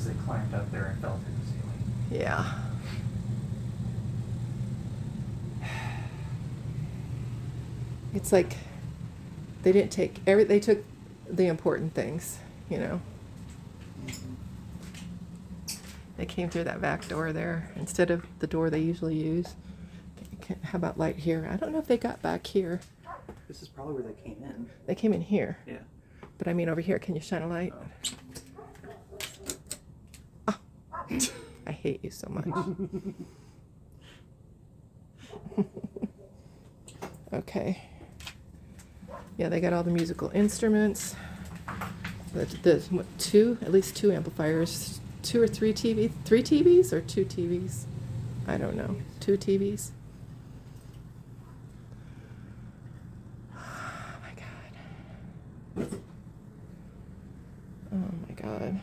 because they climbed up there and fell through the ceiling. Yeah. It's like they didn't take they took the important things, you know. They came through that back door there instead of the door they usually use. How about light here? I don't know if they got back here. This is probably where they came in. They came in here. Yeah. But I mean over here, can you shine a light? Oh. I hate you so much. Okay. Yeah, they got all the musical instruments. There's what, at least two amplifiers, 2 or 3 TVs, 3 TVs or 2 TVs? I don't know. 2 TVs. Oh my God. Oh my God.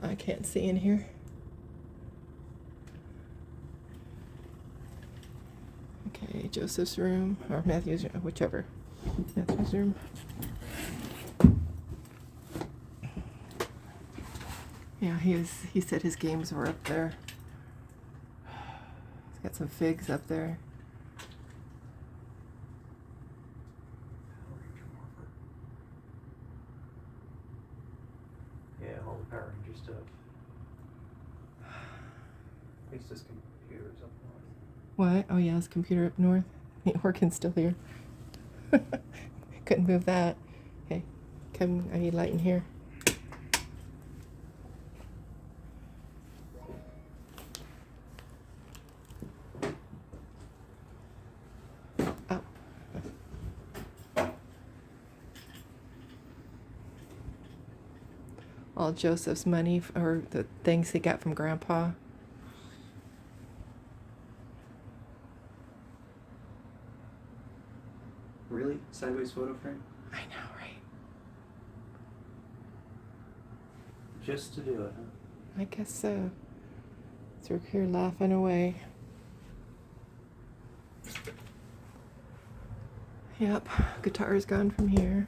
I can't see in here. Okay, Joseph's room, or Matthew's room, whichever. Matthew's room. Yeah, he said his games were up there. He's got some figs up there. Yeah, all the Power Ranger stuff. At least this computer's up north. What? Oh yeah, his computer up north. Orkin's still here. Couldn't move that. Okay, come. I need light in here. Oh. All Joseph's money, or the things he got from Grandpa. Really? Sideways photo frame? I know, right? Just to do it, huh? I guess so. So we're here laughing away. Yep, guitar's gone from here.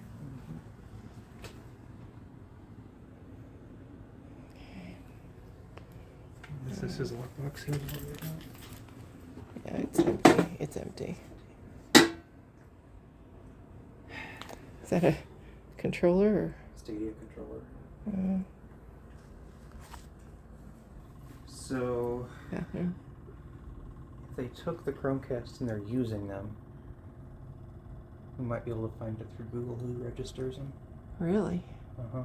This is a lockbox here. Yeah, it's empty. It's empty. Is that a controller or? Stadia controller. So, Bathroom. if they took the Chromecast and they're using them, we might be able to find it through Google who registers them. Really? Uh-huh.